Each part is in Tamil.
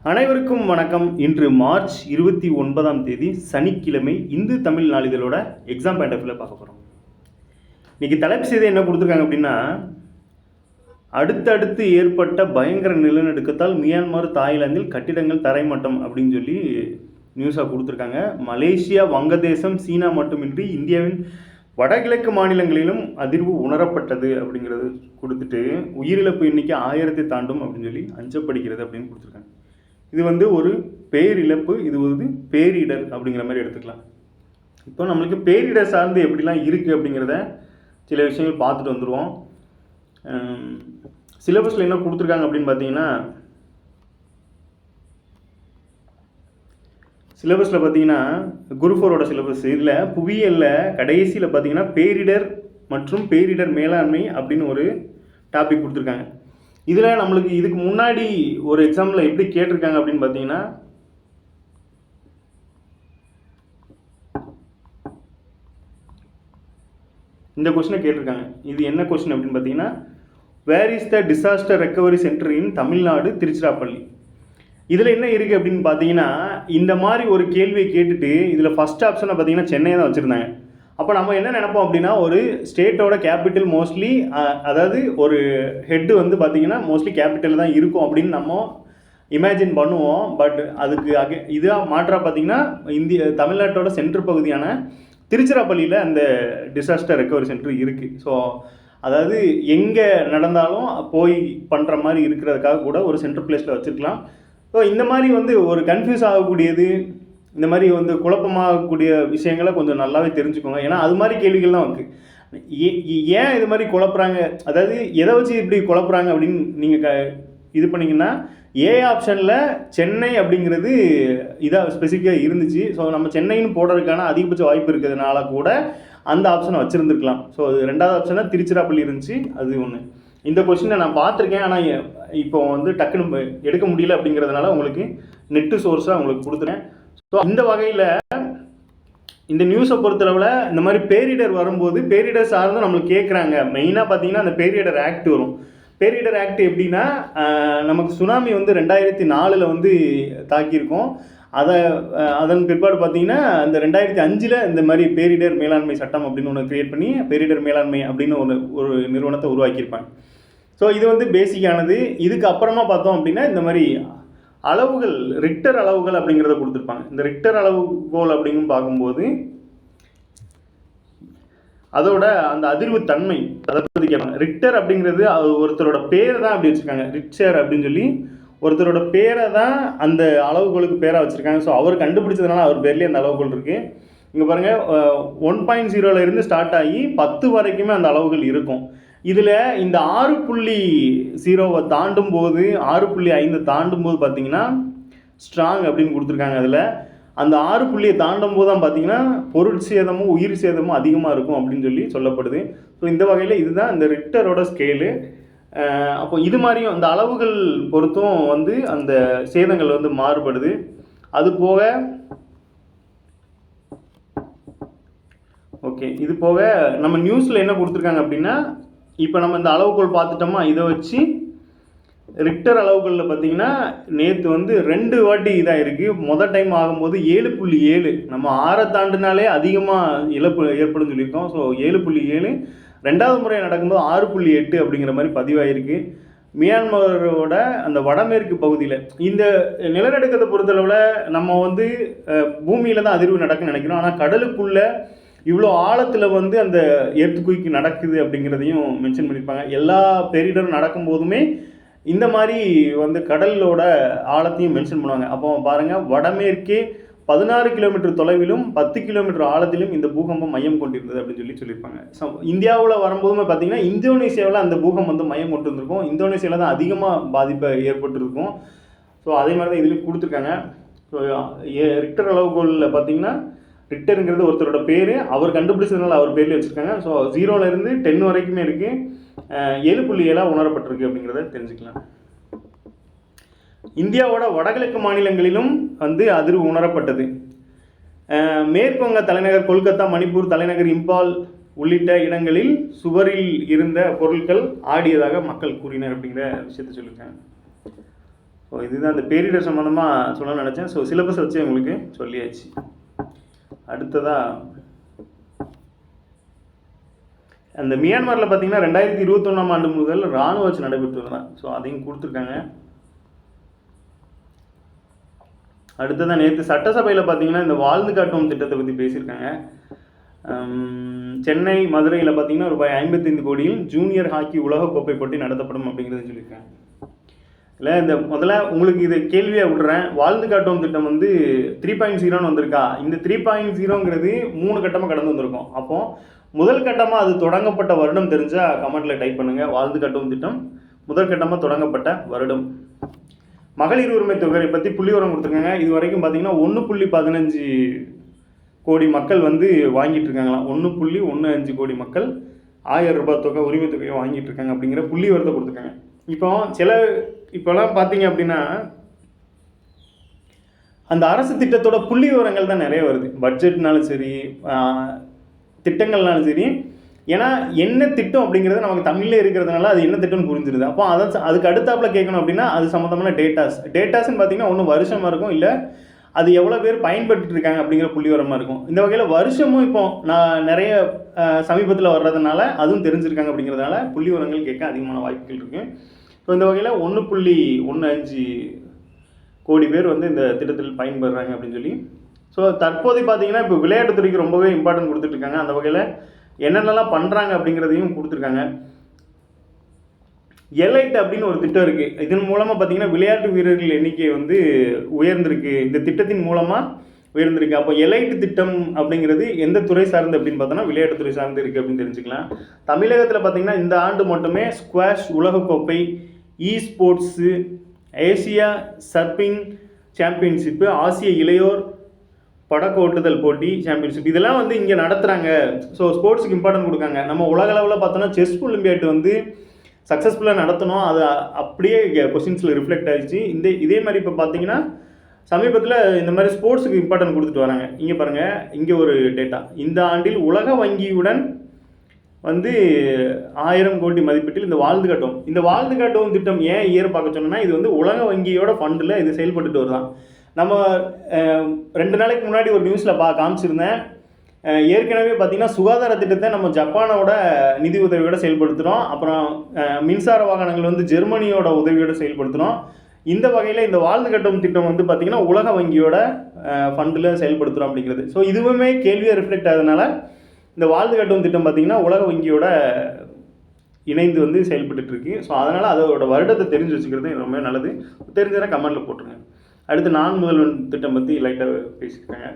அனைவருக்கும் வணக்கம். இன்று மார்ச் 29ஆம் தேதி சனிக்கிழமை இந்து தமிழ் நாளிதழோட எக்ஸாம் பாயிண்ட் ஆஃப் வியூவில் பார்க்க போகிறோம். இன்றைக்கி தலைப்பு செய்தி என்ன கொடுத்துருக்காங்க அப்படின்னா, அடுத்தடுத்து ஏற்பட்ட பயங்கர நிலநடுக்கத்தால் மியான்மர் தாய்லாந்தில் கட்டிடங்கள் தரைமட்டம் அப்படின்னு சொல்லி நியூஸாக கொடுத்துருக்காங்க. மலேசியா, வங்கதேசம், சீனா மட்டுமின்றி இந்தியாவின் வடகிழக்கு மாநிலங்களிலும் அதிர்வு உணரப்பட்டது அப்படிங்கிறது கொடுத்துட்டு, உயிரிழப்பு எண்ணிக்கை 1000 தாண்டும் அப்படின்னு சொல்லி அஞ்சப்படுகிறது அப்படின்னு கொடுத்துருக்காங்க. இது ஒரு பேரிழப்பு, இது பேரிடர் அப்படிங்கிற மாதிரி எடுத்துக்கலாம். இப்போ நம்மளுக்கு பேரிடர் சார்ந்து எப்படிலாம் இருக்குது அப்படிங்கிறத சில விஷயங்கள் பார்த்துட்டு வந்துடுவோம். சிலபஸில் என்ன கொடுத்துருக்காங்க அப்படின்னு பார்த்தீங்கன்னா, சிலபஸில் பார்த்தீங்கன்னா குரூப் 4ஓட சிலபஸ் இதில் புவியியலில் கடைசியில் பார்த்தீங்கன்னா பேரிடர் மற்றும் பேரிடர் மேலாண்மை அப்படின்னு ஒரு டாபிக் கொடுத்துருக்காங்க. இதில் நம்மளுக்கு இதுக்கு முன்னாடி ஒரு எக்ஸாம்பிள் எப்படி கேட்டிருக்காங்க அப்படின்னு பார்த்தீங்கன்னா, இந்த கொஸ்டினை கேட்டிருக்காங்க. இது என்ன கொஸ்டின் அப்படின்னு பார்த்தீங்கன்னா, where is the disaster recovery centre in Tamil Nadu, Tiruchirappalli. இதில் என்ன இருக்குது அப்படின்னு பார்த்தீங்கன்னா, இந்த மாதிரி ஒரு கேள்வியை கேட்டுட்டு இதில் ஃபஸ்ட் ஆப்ஷனை பார்த்தீங்கன்னா சென்னையை தான் வச்சுருந்தாங்க. அப்போ நம்ம என்ன நினைப்போம் அப்படின்னா, ஒரு ஸ்டேட்டோட கேபிட்டல் மோஸ்ட்லி, அதாவது ஒரு ஹெட்டு பார்த்திங்கன்னா மோஸ்ட்லி கேபிட்டல் தான் இருக்கும் அப்படின்னு நம்ம இமேஜின் பண்ணுவோம். பட் அதுக்கு இதாக மாற்றாக பார்த்திங்கன்னா தமிழ்நாட்டோட சென்ட்ரு பகுதியான திருச்சிராப்பள்ளியில் அந்த டிசாஸ்டர் ரெக்கவரி சென்டர் இருக்குது. ஸோ அதாவது எங்கே நடந்தாலும் போய் பண்ணுற மாதிரி இருக்கிறதுக்காக கூட ஒரு சென்ட்ரல் பிளேஸில் வச்சுருக்கலாம். ஸோ இந்த மாதிரி ஒரு கன்ஃபியூஸ் ஆகக்கூடியது, இந்த மாதிரி குழப்பமாகக்கூடிய விஷயங்களை கொஞ்சம் நல்லாவே தெரிஞ்சுக்கோங்க. ஏன்னா அது மாதிரி கேள்விகள் தான் இருக்குது. ஏன் இது மாதிரி குழப்புறாங்க, அதாவது எதை வச்சு இப்படி குழப்புறாங்க அப்படின்னு நீங்கள் இது பண்ணிங்கன்னா, ஏ ஆப்ஷனில் சென்னை அப்படிங்கிறது இதாக ஸ்பெசிஃபிக்காக இருந்துச்சு. ஸோ நம்ம சென்னைன்னு போடுறதுக்கான அதிகபட்ச வாய்ப்பு இருக்கிறதுனால கூட அந்த ஆப்ஷனை வச்சுருந்துருக்கலாம். ஸோ அது ரெண்டாவது ஆப்ஷனாக திருச்சிராப்பள்ளி இருந்துச்சு. அது ஒன்று. இந்த கொஸ்டினை நான் பார்த்துருக்கேன், ஆனால் இப்போ டக்குன்னு எடுக்க முடியல அப்படிங்கிறதுனால உங்களுக்கு நெட்டு சோர்ஸாக உங்களுக்கு கொடுத்துறேன். ஸோ இந்த வகையில் இந்த நியூஸை பொறுத்தளவில் இந்த மாதிரி பேரிடர் வரும்போது பேரிடர் சார்ந்து நம்மளுக்கு கேட்குறாங்க. மெயினாக பார்த்தீங்கன்னா அந்த பேரிடர் ஆக்ட் வரும். பேரிடர் ஆக்ட் எப்படின்னா, நமக்கு சுனாமி 2004 தாக்கியிருக்கோம். அதன் பிற்பாடு பார்த்தீங்கன்னா இந்த 2005 இந்த மாதிரி பேரிடர் மேலாண்மை சட்டம் அப்படின்னு ஒன்று க்ரியேட் பண்ணி பேரிடர் மேலாண்மை அப்படின்னு ஒரு நிறுவனத்தை உருவாக்கியிருப்பாங்க. ஸோ இது பேசிக்கானது. இதுக்கு அப்புறமா பார்த்தோம் அப்படின்னா இந்த மாதிரி அளவுகள், ரிக்டர் அளவுகள் அப்படிங்கிறத கொடுத்துருப்பாங்க. இந்த ரிக்டர் அளவுகோல் அப்படின்னு பார்க்கும்போது அதோட அந்த அதிர்வு தன்மை அதை பற்றி கேட்பாங்க. ரிக்டர் அப்படிங்கிறது ஒருத்தரோட பேரை தான் அப்படி வச்சுருக்காங்க. ரிக்டர் அப்படின்னு சொல்லி ஒருத்தரோட பேரை தான் அந்த அளவுகோலுக்கு பேராக வச்சுருக்காங்க. ஸோ அவர் கண்டுபிடிச்சதுனால அவர் பேர்லேயே அந்த அளவுகோல் இருக்குது. இங்கே பாருங்கள், 1.0 ஸ்டார்ட் ஆகி 10 வரைக்குமே அந்த அளவுகள் இருக்கும். இதில் இந்த 6.0 தாண்டும் போது, 6.5 தாண்டும் போது பார்த்தீங்கன்னா ஸ்ட்ராங் அப்படின்னு கொடுத்துருக்காங்க. அதில் அந்த 6 தாண்டும் போது தான் பார்த்தீங்கன்னா பொருள் சேதமும் உயிர் சேதமும் அதிகமாக இருக்கும் அப்படின்னு சொல்லி சொல்லப்படுது. ஸோ இந்த வகையில் இதுதான் இந்த ரிக்டரோட ஸ்கேலு. அப்போ இது மாதிரியும் அந்த அளவுகள் பொறுத்தும் அந்த சேதங்கள் மாறுபடுது. அது போக ஓகே, இது போக நம்ம நியூஸில் என்ன கொடுத்துருக்காங்க அப்படின்னா, இப்போ நம்ம இந்த அளவுகோல் பார்த்துட்டோமா, இதை வச்சு ரிக்டர் அளவுகளில் பார்த்தீங்கன்னா நேற்று 2 வாட்டி இதாக இருக்குது. மொதல் டைம் ஆகும்போது 7.7, நம்ம 6 தாண்டினாலே அதிகமாக இழப்பு ஏற்படும் சொல்லியிருக்கோம். ஸோ 7.7. ரெண்டாவது முறை நடக்கும்போது 6.8 அப்படிங்கிற மாதிரி பதிவாயிருக்கு. மியான்மரோட அந்த வடமேற்கு பகுதியில் இந்த நிலநடுக்கத்தை பொறுத்தளவில் நம்ம பூமியில் தான் அதிர்வு நடக்குன்னு நினைக்கிறோம். ஆனால் கடலுக்குள்ளே இவ்வளோ ஆழத்தில் அந்த எர்த்குயிக் நடக்குது அப்படிங்கிறதையும் மென்ஷன் பண்ணியிருப்பாங்க. எல்லா பேரிடரும் நடக்கும்போதுமே இந்த மாதிரி கடலோட ஆழத்தையும் மென்ஷன் பண்ணுவாங்க. அப்போ பாருங்கள், வடமேற்கே 16 கிலோமீட்டர் தொலைவிலும் 10 கிலோமீட்டர் ஆழத்திலும் இந்த பூகம்பம் மையம் கொண்டிருந்தது அப்படின்னு சொல்லியிருப்பாங்க. ஸோ இந்தியாவில் வரும்போதுமே பார்த்தீங்கன்னா இந்தோனேசியாவில் அந்த பூகம்பம் மையம் கொண்டு வந்திருக்கும். இந்தோனேசியாவில் தான் அதிகமாக பாதிப்பை ஏற்பட்டுருக்கும். ஸோ அதே மாதிரி தான் இதுலேயும் கொடுத்துருக்காங்க. ஸோ ரிக்டர் அளவுகோலில் பார்த்தீங்கன்னா ரிக்டருங்கிறது ஒருத்தரோட பேர், அவர் கண்டுபிடிச்சதுனால அவர் பேர்லேயே வச்சுருக்காங்க. ஸோ 0 to 10 வரைக்குமே இருக்குது. 7.7 உணரப்பட்டிருக்கு அப்படிங்கிறத தெரிஞ்சுக்கலாம். இந்தியாவோட வடகிழக்கு மாநிலங்களிலும் அதிர்வு உணரப்பட்டது. மேற்கு வங்க தலைநகர் கொல்கத்தா, மணிப்பூர் தலைநகர் இம்பால் உள்ளிட்ட இடங்களில் சுவரில் இருந்த பொருட்கள் ஆடியதாக மக்கள் கூறினர் அப்படிங்கிற விஷயத்தை சொல்லியிருக்காங்க. ஸோ இதுதான் அந்த பேரிடர் சம்மந்தமாக சொல்ல நினச்சேன். ஸோ சிலபஸ் வச்சு உங்களுக்கு சொல்லியாச்சு. அடுத்ததாக அந்த மியான்மரில் பார்த்தீங்கன்னா 2021ஆம் ஆண்டு முதல் இராணுவ ஆட்சி நடைபெற்று தான். ஸோ அதையும் கொடுத்துருக்காங்க. அடுத்ததான் நேற்று சட்டசபையில் பார்த்தீங்கன்னா இந்த வாழ்ந்து காட்டும் திட்டத்தை பற்றி பேசியிருக்காங்க. சென்னை மதுரையில் பார்த்தீங்கன்னா ரூபாய் 55 கோடியில் ஜூனியர் ஹாக்கி உலகக்கோப்பை போட்டி நடத்தப்படும் அப்படிங்கிறத சொல்லியிருக்காங்க. இல்லை இந்த முதல்ல உங்களுக்கு இதை கேள்வியாக விடுறேன். வாழ்ந்து காட்டும் திட்டம் வந்து 3.0ன்னு வந்திருக்கா. இந்த 3.0ங்கிறது 3 கட்டமாக கடந்து வந்திருக்கும். அப்போது முதல் கட்டமாக அது தொடங்கப்பட்ட வருடம் தெரிஞ்சால் கமெண்ட்டில் டைப் பண்ணுங்கள். வாழ்ந்து காட்டும் திட்டம் முதல் கட்டமாக தொடங்கப்பட்ட வருடம். மகளிர் உரிமை தொகை பற்றி புள்ளிவரம் கொடுத்துருக்காங்க. இது வரைக்கும் பார்த்தீங்கன்னா 1.15 கோடி மக்கள் வந்து வாங்கிட்டு இருக்காங்களாம். 1.15 கோடி மக்கள் 1000 ரூபாய் தொகை உரிமை தொகையை வாங்கிட்டு இருக்காங்க அப்படிங்கிற புள்ளிவரத்தை கொடுத்துருக்காங்க. இப்போலாம் பார்த்தீங்க அப்படின்னா அந்த அரசு திட்டத்தோட புள்ளி விவரங்கள் தான் நிறைய வருது. பட்ஜெட்னாலும் சரி, திட்டங்கள்னாலும் சரி. ஏன்னா என்ன திட்டம் அப்படிங்கிறது நமக்கு தமிழில் இருக்கிறதுனால அது என்ன திட்டம்னு புரிஞ்சிருது. அப்போ அதுக்கு அடுத்தாப்பில் கேட்கணும் அப்படின்னா அது சம்மந்தமான டேட்டாஸ்ன்னு பார்த்தீங்கன்னா ஒன்று வருஷமாக இருக்கும், இல்லை அது எவ்வளோ பேர் பயன்பட்டு இருக்காங்க அப்படிங்கிற புள்ளிவரமாக இருக்கும். இந்த வகையில் வருஷமும் இப்போ நான் நிறைய சமீபத்தில் வர்றதுனால அதுவும் தெரிஞ்சிருக்காங்க அப்படிங்கிறதுனால புள்ளிவரங்கள் கேட்க அதிகமான வாய்ப்புகள் இருக்குது. ஸோ இந்த வகையில் 1.15 கோடி பேர் வந்து இந்த திட்டத்தில் பயன்படுறாங்க அப்படின்னு சொல்லி. ஸோ தற்போது பார்த்தீங்கன்னா இப்போ விளையாட்டுத்துறைக்கு ரொம்பவே இம்பார்ட்டன்ட் கொடுத்துட்ருக்காங்க. அந்த வகையில் என்னென்னலாம் பண்ணுறாங்க அப்படிங்கிறதையும் கொடுத்துருக்காங்க. எலைட் அப்படின்னு ஒரு திட்டம் இருக்குது. இதன் மூலமாக பார்த்தீங்கன்னா விளையாட்டு வீரர்கள் எண்ணிக்கை வந்து உயர்ந்திருக்கு. இந்த திட்டத்தின் மூலமாக உயர்ந்திருக்கு. அப்போ எலைட் திட்டம் அப்படிங்கிறது எந்த துறை சார்ந்து அப்படின்னு பார்த்தோன்னா விளையாட்டுத்துறை சார்ந்து இருக்குது அப்படின்னு தெரிஞ்சுக்கலாம். தமிழகத்தில் பார்த்தீங்கன்னா இந்த ஆண்டு மட்டுமே ஸ்குவாஷ் உலகக்கோப்பை, ஸ்போர்ட்ஸு, ஏசியா சர்பிங் சாம்பியன்ஷிப்பு, ஆசிய இளையோர் படக்கோட்டுதல் போட்டி சாம்பியன்ஷிப் இதெல்லாம் வந்து இங்கே நடத்துகிறாங்க. ஸோ ஸ்போர்ட்ஸுக்கு இம்பார்ட்டன்ட் கொடுக்காங்க. நம்ம உலக அளவில் பார்த்தோன்னா செஸ் ஒலிம்பியாட் வந்து சக்ஸஸ்ஃபுல்லாக நடத்தணும். அது அப்படியே கொஸ்டின்ஸில் ரிஃப்ளெக்ட் ஆகிடுச்சு. இதே மாதிரி இப்போ பார்த்தீங்கன்னா சமீபத்தில் இந்த மாதிரி ஸ்போர்ட்ஸுக்கு இம்பார்ட்டன்ட் கொடுத்துட்டு வராங்க. இங்கே பாருங்கள், இங்கே ஒரு டேட்டா. இந்த ஆண்டில் உலக வங்கியுடன் வந்து 1000 கோடி மதிப்பீட்டில் இந்த வாழ்ந்து காட்டும் திட்டம் ஏன் இயர் பார்க்க சொன்னோன்னா இது வந்து உலக வங்கியோட ஃபண்டில் இது செயல்பட்டுட்டு வருதான். நம்ம 2 நாளைக்கு முன்னாடி ஒரு நியூஸில் காமிச்சிருந்தேன். ஏற்கனவே பார்த்திங்கன்னா சுகாதார திட்டத்தை நம்ம ஜப்பானோட நிதி உதவியோட செயல்படுத்துகிறோம். அப்புறம் மின்சார வாகனங்கள் வந்து ஜெர்மனியோட உதவியோடு செயல்படுத்துகிறோம். இந்த வகையில் இந்த வாழ்ந்து கட்டும் திட்டம் வந்து பார்த்திங்கன்னா உலக வங்கியோட ஃபண்டில் செயல்படுத்துகிறோம் அப்படிங்கிறது. ஸோ இதுவுமே கேள்வியாக ரிஃப்ளெக்ட் ஆகுதுனால இந்த வாழ்ந்து கட்டும் திட்டம் பார்த்திங்கன்னா உலக வங்கியோட இணைந்து வந்து செயல்பட்டுருக்கு. ஸோ அதனால் அதோட வருடத்தை தெரிஞ்சு வச்சுக்கிறது ரொம்ப நல்லது. தெரிஞ்சதுன்னா கமெண்ட்டில் போட்டுருங்க. அடுத்து நான் முதல்வன் திட்டம் பற்றி லைட்டாக பேசியிருக்காங்க.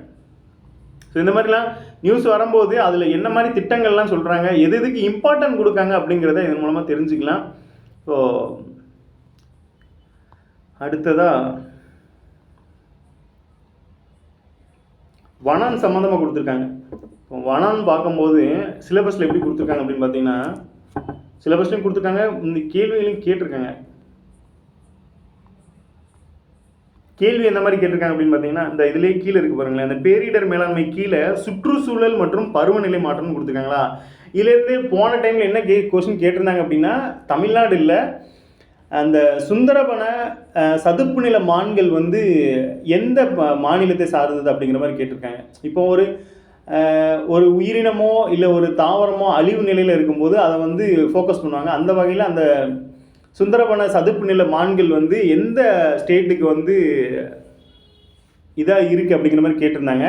ஸோ இந்த மாதிரிலாம் நியூஸ் வரும்போது அதில் என்ன மாதிரி திட்டங்கள்லாம் சொல்கிறாங்க, எதுக்கு இம்பார்ட்டன்ட் கொடுக்காங்க அப்படிங்கிறத இதன் மூலமாக தெரிஞ்சுக்கலாம். ஸோ அடுத்ததாக வனம் சம்மந்தமாக கொடுத்துருக்காங்க. வனம்னு பார்க்கும்போது சிலபஸில் எப்படி கொடுத்துருக்காங்க அப்படின்னு பார்த்தீங்கன்னா சிலபஸ்லையும் கொடுத்துருக்காங்க, இந்த கேள்விகளையும் கேட்டிருக்காங்க. கேள்வி எந்த மாதிரி கேட்டிருக்காங்க அப்படின்னு பார்த்தீங்கன்னா இந்த இதுலேயே கீழே இருக்குது பாருங்களேன், இந்த பேரிடர் மேலாண்மை கீழே சுற்றுச்சூழல் மற்றும் பருவநிலை மாற்றம்னு கொடுத்துருக்காங்களா. இதுலேருந்து போன டைமில் என்ன கொஸ்டின் கேட்டிருந்தாங்க அப்படின்னா தமிழ்நாடு இல்லை, அந்த சுந்தரபன சதுப்பு நில மான்கள் வந்து எந்த மாநிலத்தை சார்ந்தது அப்படிங்கிற மாதிரி கேட்டிருக்காங்க. இப்போ ஒரு உயிரினமோ இல்லை ஒரு தாவரமோ அழிவு நிலையில் இருக்கும்போது அதை வந்து ஃபோக்கஸ் பண்ணுவாங்க. அந்த வகையில் அந்த சுந்தரபன சதுப்பு நில மான்கள் வந்து எந்த ஸ்டேட்டுக்கு வந்து இதாக இருக்குது அப்படிங்கிற மாதிரி கேட்டிருந்தாங்க.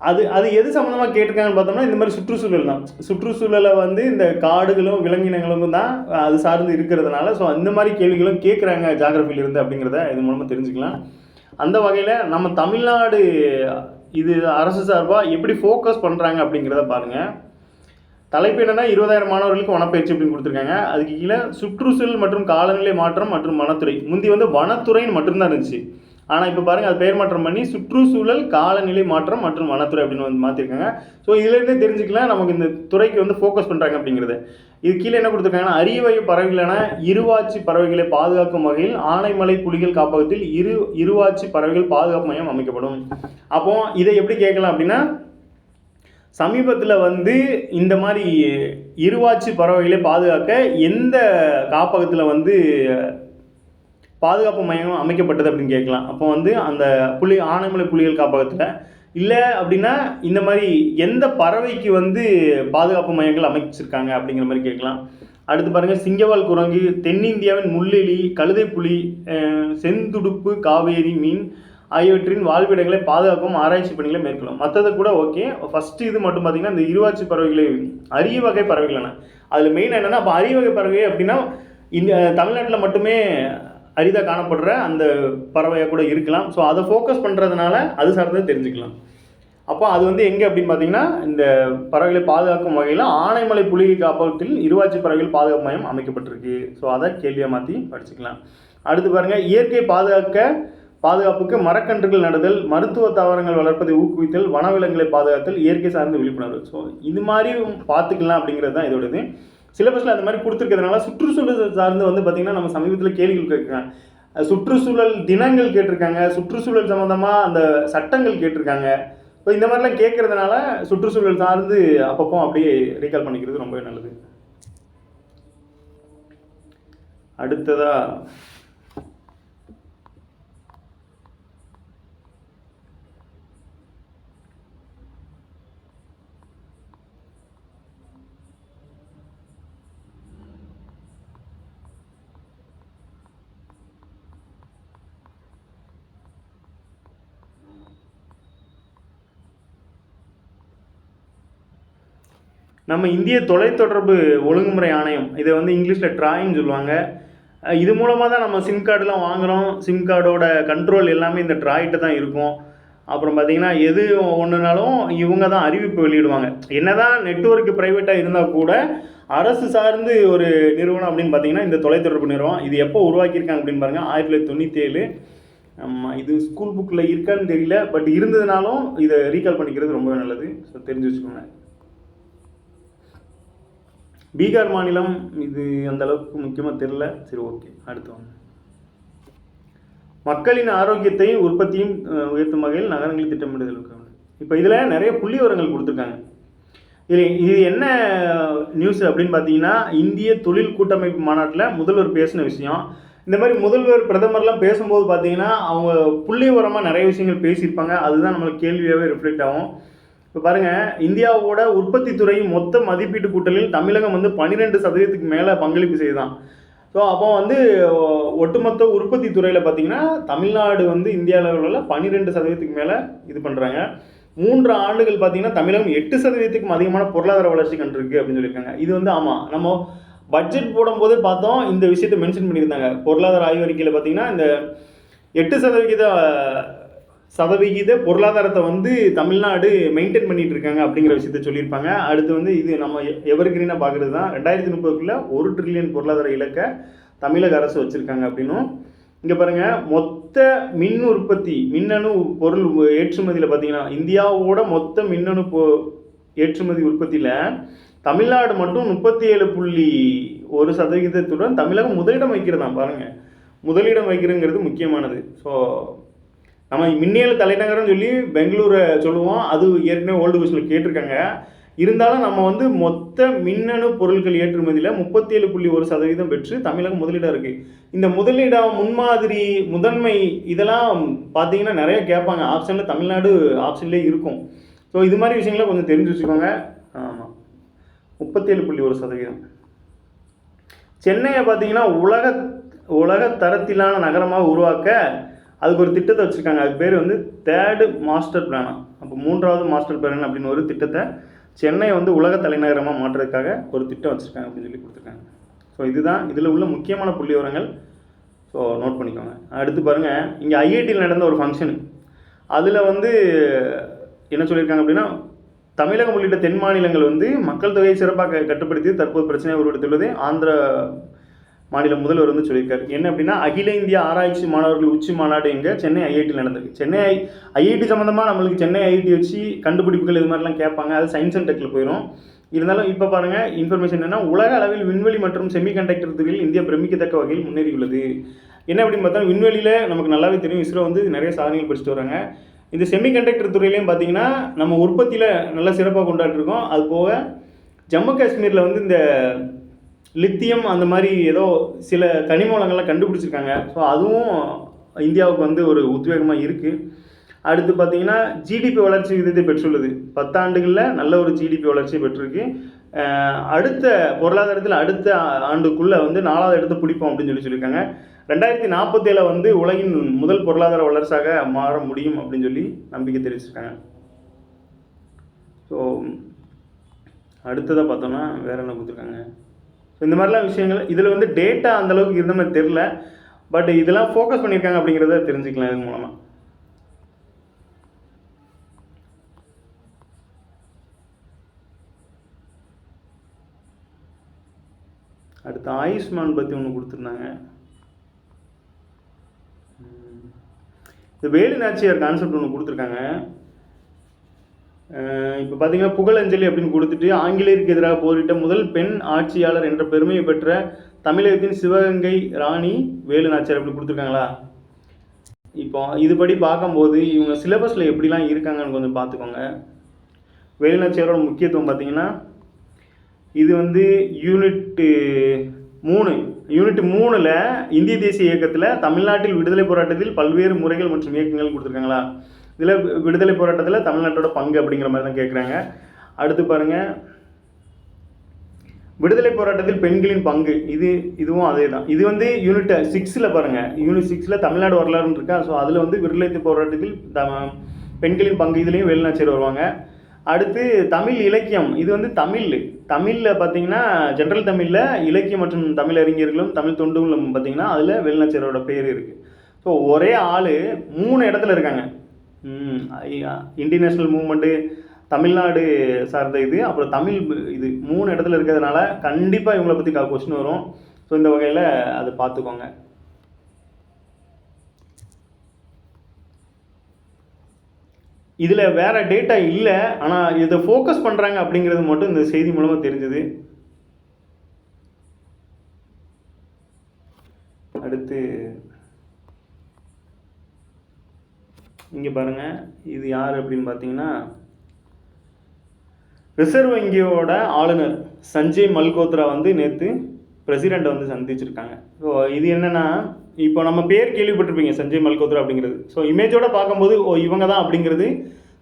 அது எது சம்மந்தமாக கேட்டிருக்காங்கன்னு பார்த்தோம்னா இந்த மாதிரி சுற்றுச்சூழல் தான். சுற்றுச்சூழலை வந்து இந்த காடுகளும் விலங்கினங்களும் தான் அது சார்ந்து இருக்கிறதுனால ஸோ அந்த மாதிரி கேள்விகளும் கேட்குறாங்க ஜாகிரபியிலிருந்து அப்படிங்கிறத இது மூலமாக தெரிஞ்சுக்கலாம். அந்த வகையில் நம்ம தமிழ்நாடு இது அரசு சார்பாக எப்படி ஃபோக்கஸ் பண்ணுறாங்க அப்படிங்கிறத பாருங்கள். தலைப்பு என்னென்னா 20,000 மாணவர்களுக்கு வனப்பயிற்சி அப்படின்னு கொடுத்துருக்காங்க. அதுக்கு கீழே சுற்றுச்சூழல் மற்றும் காலநிலை மாற்றம் மற்றும் வனத்துறை. முந்தி வந்து வனத்துறைன்னு மட்டும்தான் இருந்துச்சு. ஆனால் இப்போ பாருங்கள் அது பெயர் மாற்றம் பண்ணி சுற்றுச்சூழல் காலநிலை மாற்றம் மற்றும் வனத்துறை அப்படின்னு வந்து மாற்றிருக்காங்க. ஸோ இதுலேருந்தே தெரிஞ்சுக்கலாம் நமக்கு இந்த துறைக்கு வந்து ஃபோக்கஸ் பண்ணுறாங்க அப்படிங்கிறது. இது கீழே என்ன கொடுத்துருக்காங்கன்னா அரிய வகை பறவைகளான இருவாச்சி பறவைகளை பாதுகாக்கும் வகையில் ஆனைமலை புலிகள் காப்பகத்தில் இருவாச்சி பறவைகள் பாதுகாப்பு மையம் அமைக்கப்படும். அப்போ இதை எப்படி கேட்கலாம் அப்படின்னா சமீபத்தில் வந்து இந்த மாதிரி இருவாச்சி பறவைகளை பாதுகாக்க எந்த காப்பகத்தில் வந்து பாதுகாப்பு மையம் அமைக்கப்பட்டது அப்படின்னு கேட்கலாம். அப்போ வந்து அந்த ஆனைமலை புலிகள் காப்பகத்தில் இல்லை அப்படின்னா இந்த மாதிரி எந்த பறவைக்கு வந்து பாதுகாப்பு மையங்கள் அமைச்சிருக்காங்க அப்படிங்கிற மாதிரி கேட்கலாம். அடுத்து பாருங்கள், சிங்கவால் குரங்கு, தென்னிந்தியாவின் முள்ளெலி, கழுதைப்புலி, செந்துடுப்பு காவேரி மீன் ஆகியவற்றின் வாழ்விடங்களை பாதுகாக்கும் ஆராய்ச்சி பணிகளை மேற்கொள்ளும். மற்றதை கூட ஓகே. ஃபஸ்ட்டு இது மட்டும் பார்த்திங்கன்னா இந்த இருவாச்சி பறவைகளை அரிய வகை பறவைகளான அதில் மெயின் என்னென்னா, அப்போ அரிய வகை பறவை அப்படின்னா இந்த தமிழ்நாட்டில் மட்டுமே அரிதாக காணப்படுற அந்த பறவையாக கூட இருக்கலாம். ஸோ அதை ஃபோக்கஸ் பண்ணுறதுனால அது சார்ந்து தெரிஞ்சுக்கலாம். அப்போ அது வந்து எங்கே அப்படின்னு பார்த்தீங்கன்னா, இந்த பறவைகளை பாதுகாக்கும் வகையில் ஆனைமலை புலிகள் காப்பகத்தில் இருவாச்சி பறவைகள் பாதுகாப்பு மையம் அமைக்கப்பட்டிருக்கு. ஸோ அதை கேள்வியாக மாற்றி படிச்சுக்கலாம். அடுத்து பாருங்கள், இயற்கை பாதுகாப்புக்கு மரக்கன்றுகள் நடுதல், மருத்துவ தாவரங்கள் வளர்ப்பதை ஊக்குவித்தல், வனவிலங்குகளை பாதுகாத்தல், இயற்கை சார்ந்த விழிப்புணர்வு. ஸோ இது மாதிரி பார்த்துக்கலாம் அப்படிங்கிறது தான் இதோடது. சிலபஸில் அந்த மாதிரி கொடுத்துருக்கிறதுனால சுற்றுச்சூழல் சார்ந்து வந்து பார்த்திங்கன்னா நம்ம சமீபத்தில் கேள்விகள் கேட்குறாங்க. சுற்றுச்சூழல் தினங்கள் கேட்டிருக்காங்க, சுற்றுச்சூழல் சம்மந்தமாக அந்த சட்டங்கள் கேட்டிருக்காங்க. ஸோ இந்த மாதிரிலாம் கேட்குறதுனால சுற்றுச்சூழல் சார்ந்து அப்பப்போ அப்படியே ரீகால் பண்ணிக்கிறது ரொம்பவே நல்லது. அடுத்ததாக நம்ம இந்திய தொலைத்தொடர்பு ஒழுங்குமுறை ஆணையம், இதை வந்து இங்கிலீஷில் ட்ராயின்னு சொல்லுவாங்க. இது மூலமாக தான் நம்ம சிம் கார்டுலாம் வாங்குகிறோம். சிம் கார்டோட கண்ட்ரோல் எல்லாமே இந்த ட்ராய்கிட்ட தான் இருக்கும். அப்புறம் பார்த்திங்கன்னா எது ஒன்றுனாலும் இவங்க தான் அறிவிப்பு வெளியிடுவாங்க. என்ன தான் நெட்வொர்க்கு ப்ரைவேட்டாக இருந்தால் கூட அரசு சார்ந்து ஒரு நிறுவனம் அப்படின்னு பார்த்திங்கன்னா இந்த தொலைத்தொடர்பு நிறுவனம். இது எப்போ உருவாக்கியிருக்காங்க அப்படின்னு பாருங்கள், 1997. இது ஸ்கூல் புக்கில் இருக்கான்னு தெரியல, பட் இருந்ததுனாலும் இதை ரீகால் பண்ணிக்கிறது ரொம்பவே நல்லது. ஸோ தெரிஞ்சு வச்சுக்கோங்க. பீகார் மாநிலம் இது அந்த அளவுக்கு முக்கியமாக தெரில. சரி, ஓகே. அடுத்து வாங்க. மக்களின் ஆரோக்கியத்தையும் உற்பத்தியும் உயர்த்தும் வகையில் நகரங்களில் திட்டமிடுதல். இப்போ இதில் நிறைய புள்ளி விவரங்கள் கொடுத்துருக்காங்க. இது என்ன நியூஸ் அப்படின்னு பார்த்தீங்கன்னா, இந்திய தொழில் கூட்டமைப்பு மாநாட்டில் முதல்வர் பேசின விஷயம். இந்த மாதிரி முதல்வர் பிரதமர்லாம் பேசும்போது பார்த்தீங்கன்னா அவங்க புள்ளி விவரமாக நிறைய விஷயங்கள் பேசியிருப்பாங்க. அதுதான் நம்மளுக்கு கேள்வியாகவே ரிஃப்ளெக்ட் ஆகும். இப்போ பாருங்கள், இந்தியாவோட உற்பத்தி துறையின் மொத்த மதிப்பீட்டு கூட்டலில் தமிழகம் வந்து 12% மேலே பங்களிப்பு செய்தான். ஸோ அப்போ வந்து ஒட்டுமொத்த உற்பத்தி துறையில் பார்த்திங்கன்னா தமிழ்நாடு வந்து இந்தியா லெவலில் 12% மேலே இது பண்ணுறாங்க. 3 ஆண்டுகள் பார்த்திங்கன்னா தமிழகம் 8%க்கும் அதிகமான பொருளாதார வளர்ச்சி கண்டிருக்கு அப்படின்னு சொல்லியிருக்காங்க. இது வந்து ஆமாம், நம்ம பட்ஜெட் போடும்போது பார்த்தோம், இந்த விஷயத்தை மென்ஷன் பண்ணியிருந்தாங்க. பொருளாதார ஆய்வறிக்கையில் பார்த்திங்கன்னா இந்த 8% பொருளாதாரத்தை வந்து தமிழ்நாடு மெயின்டைன் பண்ணிட்டு இருக்காங்க அப்படிங்கிற விஷயத்த சொல்லியிருப்பாங்க. அடுத்து வந்து இது நம்ம எவர்கிரீனாக பார்க்குறது தான் 2030க்குள்ள 1 ட்ரில்லியன் பொருளாதார இலக்கை தமிழக அரசு வச்சுருக்காங்க அப்படின்னும். இங்கே பாருங்கள், மொத்த மின் உற்பத்தி மின்னணு பொருள் ஏற்றுமதியில் பார்த்தீங்கன்னா இந்தியாவோட மொத்த மின்னணு ஏற்றுமதி உற்பத்தியில் தமிழ்நாடு மட்டும் 37.1% தமிழகம் முதலிடம் வைக்கிறதான். பாருங்கள், முதலிடம் வைக்கிறதுங்கிறது முக்கியமானது. ஸோ நம்ம மின்னியல் தலைநகரம்னு சொல்லி பெங்களூரை சொல்லுவோம். அது ஏற்கனவே ஓல்டு கொஸ்டினில் கேட்டிருக்காங்க. இருந்தாலும் நம்ம வந்து மொத்த மின்னணு பொருட்கள் ஏற்றுமதியில் 37.1% பெற்று தமிழகம் முதலிடம் இருக்குது. இந்த முதலிடம், முன்மாதிரி, முதன்மை இதெல்லாம் பார்த்தீங்கன்னா நிறைய கேட்பாங்க. ஆப்ஷனில் தமிழ்நாடு ஆப்ஷன்லேயே இருக்கும். ஸோ இது மாதிரி விஷயங்களை கொஞ்சம் தெரிஞ்சு வச்சுக்கோங்க. ஆமாம், 37.1%. சென்னையை பார்த்தீங்கன்னா உலக தரத்திலான நகரமாக உருவாக்க அதுக்கு ஒரு திட்டத்தை வச்சுருக்காங்க. அது பேர் வந்து 3rd மாஸ்டர் பிளானா. அப்போ 3வது மாஸ்டர் பிளான் அப்படின்னு ஒரு திட்டத்தை சென்னையை வந்து உலக தலைநகரமாக மாற்றுறதுக்காக ஒரு திட்டம் வச்சுருக்காங்க அப்படின்னு சொல்லி கொடுத்துருக்காங்க. ஸோ இதுதான் இதில் உள்ள முக்கியமான புள்ளி விவரங்கள். ஸோ நோட் பண்ணிக்கோங்க. அடுத்து பாருங்கள், இங்கே ஐஐடியில் நடந்த ஒரு ஃபங்க்ஷனு. அதில் வந்து என்ன சொல்லியிருக்காங்க அப்படின்னா, தமிழகம் உள்ளிட்ட தென் மாநிலங்கள் வந்து மக்கள் தொகையை சிறப்பாக கட்டுப்படுத்தி தற்போது பிரச்சனையை உருவெடுத்துள்ளது ஆந்திர மாநில முதல்வர் வந்து சொல்லியிருக்காரு. என்ன அப்படின்னா, அகில இந்திய ஆராய்ச்சி மாணவர்கள் உச்சி மாநாடு எங்கே சென்னை ஐஐடியில் நடந்திருக்கு. சென்னை ஐஐடி சம்மந்தமாக நம்மளுக்கு சென்னை ஐஐடி வச்சு கண்டுபிடிப்புகள் இது மாதிரிலாம் கேட்பாங்க. அது சயின்ஸ் அண்ட் டெக்கில் போயிடும். இருந்தாலும் இப்போ பாருங்கள், இன்ஃபர்மேஷன் என்னென்னா, உலக அளவில் விண்வெளி மற்றும் செமிகண்டக்டர் துறையில் இந்தியா பிரமிக்கத்தக்க வகையில் முன்னேறியுள்ளது. என்ன அப்படின்னு பார்த்தா, விண்வெளியில் நமக்கு நல்லாவே தெரியும், இஸ்ரோ வந்து நிறைய சாதனைகள் படிச்சுட்டு வராங்க. இந்த செமிகண்டக்டர் துறையிலையும் பார்த்தீங்கன்னா நம்ம உற்பத்தியில் நல்லா சிறப்பாக கொண்டாடிருக்கோம். அது போக ஜம்மு காஷ்மீரில் வந்து இந்த லித்தியம் அந்த மாதிரி ஏதோ சில கனிம வளங்கள்லாம் கண்டுபிடிச்சிருக்காங்க. ஸோ அதுவும் இந்தியாவுக்கு வந்து ஒரு உத்வேகமாக இருக்குது. அடுத்து பார்த்தீங்கன்னா ஜிடிபி வளர்ச்சி விகிதத்தை பெற்றுள்ளது. 10 ஆண்டுகளில் நல்ல ஒரு ஜிடிபி வளர்ச்சியை பெற்றிருக்கு. அடுத்த பொருளாதாரத்தில் அடுத்த ஆண்டுக்குள்ளே வந்து 4வது இடத்தை பிடிப்போம் அப்படின்னு சொல்லியிருக்காங்க. 2047 வந்து உலகின் முதல் பொருளாதார வளர்ச்சியாக மாற முடியும் அப்படின்னு சொல்லி நம்பிக்கை தெரிவிச்சிருக்காங்க. ஸோ அடுத்ததாக பார்த்தோம்னா வேறு என்ன கொடுத்துருக்காங்க. ஸோ இந்த மாதிரிலாம் விஷயங்கள் இதில் வந்து டேட்டா அந்தளவுக்கு இருந்த மாதிரி தெரில. பட் இதெல்லாம் ஃபோக்கஸ் பண்ணியிருக்காங்க அப்படிங்கிறத தெரிஞ்சுக்கலாம் இது மூலமாக. அடுத்து ஆயுஷ்மான் பற்றி ஒன்று கொடுத்துருந்தாங்க. இந்த வேலு நாச்சியார் கான்செப்ட் ஒன்று கொடுத்துருக்காங்க. இப்போ பார்த்தீங்கன்னா புகழஞ்சலி அப்படின்னு கொடுத்துட்டு ஆங்கிலேயருக்கு எதிராக போரிட்ட முதல் பெண் ஆட்சியாளர் என்ற பெருமையை பெற்ற தமிழகத்தின் சிவகங்கை ராணி வேலு நாச்சியார் அப்படி கொடுத்துருக்காங்களா. இப்போ இதுபடி பார்க்கும்போது இவங்க சிலபஸில் எப்படிலாம் இருக்காங்கன்னு கொஞ்சம் பார்த்துக்கோங்க. வேலு நாச்சியாரோட முக்கியத்துவம் பார்த்தீங்கன்னா இது வந்து யூனிட் 3ல் இந்திய தேசிய இயக்கத்தில் தமிழ்நாட்டில் விடுதலை போராட்டத்தில் பல்வேறு முறைகள் மற்றும் இயக்கங்கள் கொடுத்துருக்காங்களா. இதில் விடுதலை போராட்டத்தில் தமிழ்நாட்டோட பங்கு அப்படிங்கிற மாதிரி தான் கேட்குறாங்க. அடுத்து பாருங்கள், விடுதலை போராட்டத்தில் பெண்களின் பங்கு, இதுவும் அதே தான். இது வந்து யூனிட் 6ல் பாருங்கள், யூனிட் 6ல் தமிழ்நாடு வரலாறுன்னு இருக்கா. ஸோ அதில் வந்து விடுதலை போராட்டத்தில் பெண்களின் பங்கு, இதுலேயும் வேலு நாச்சியார் வருவாங்க. அடுத்து தமிழ் இலக்கியம், இது வந்து தமிழில் பார்த்தீங்கன்னா ஜென்ரல் தமிழில் இலக்கியம் மற்றும் தமிழ் அறிஞர்களும் தமிழ் தொண்டுகளும் பார்த்தீங்கன்னா அதில் வேலு நாச்சியாரோட பேர் இருக்குது. ஸோ ஒரே ஆள் 3 இடத்துல இருக்காங்க. இன்டர்நேஷ்னல் மூவ்மெண்ட்டு, தமிழ்நாடு சார்ந்த இது, அப்புறம் தமிழ் இது 3 இடத்துல இருக்கிறதுனால கண்டிப்பாக இவங்களை பற்றி கொஸ்டின் வரும். ஸோ இந்த வகையில் அதை பார்த்துக்கோங்க. இதில் வேறு டேட்டா இல்லை, ஆனால் இதை ஃபோக்கஸ் பண்ணுறாங்க அப்படிங்கிறது மட்டும் இந்த செய்தி மூலமாக தெரிஞ்சுது. அடுத்து இங்கே பாருங்கள், இது யார் அப்படின்னு பார்த்தீங்கன்னா ரிசர்வ் வங்கியோட ஆளுநர் சஞ்சய் மல்கோத்ரா வந்து நேற்று பிரசிடெண்ட்டை வந்து சந்திச்சிருக்காங்க. ஸோ இது என்னென்னா, இப்போ நம்ம பேர் கேள்விப்பட்டிருப்பீங்க சஞ்சய் மல்கோத்ரா அப்படிங்கிறது. ஸோ இமேஜோட பார்க்கும்போது இவங்க தான் அப்படிங்கிறது.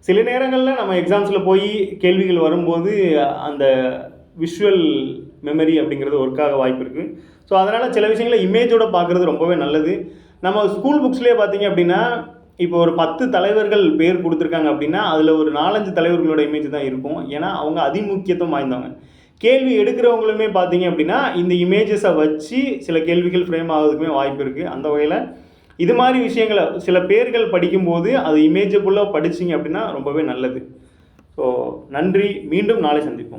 சில நேரங்களில் நம்ம எக்ஸாம்ஸில் போய் கேள்விகள் வரும்போது அந்த விஷுவல் மெமரி அப்படிங்கிறது ஒர்க்காக வாய்ப்பு இருக்குது. ஸோ அதனால் சில விஷயங்களை இமேஜோட பார்க்குறது ரொம்பவே நல்லது. நம்ம ஸ்கூல் புக்ஸ்லேயே பார்த்தீங்க அப்படின்னா இப்போ ஒரு 10 தலைவர்கள் பேர் கொடுத்துருக்காங்க அப்படின்னா அதில் ஒரு 4-5 தலைவர்களோட இமேஜ் தான் இருக்கும். ஏன்னா அவங்க அதிமுக்கியத்துவம் வாய்ந்தவங்க. கேள்வி எடுக்கிறவங்களுமே பார்த்தீங்க அப்படின்னா இந்த இமேஜஸை வச்சு சில கேள்விகள் ஃப்ரேம் ஆகிறதுக்குமே வாய்ப்பு இருக்குது. அந்த வகையில் இது மாதிரி விஷயங்களை சில பேர்கள் படிக்கும்போது அது இமேஜபுல்லாக படிச்சிங்க அப்படின்னா ரொம்பவே நல்லது. ஸோ நன்றி, மீண்டும் நாளை சந்திப்போம்.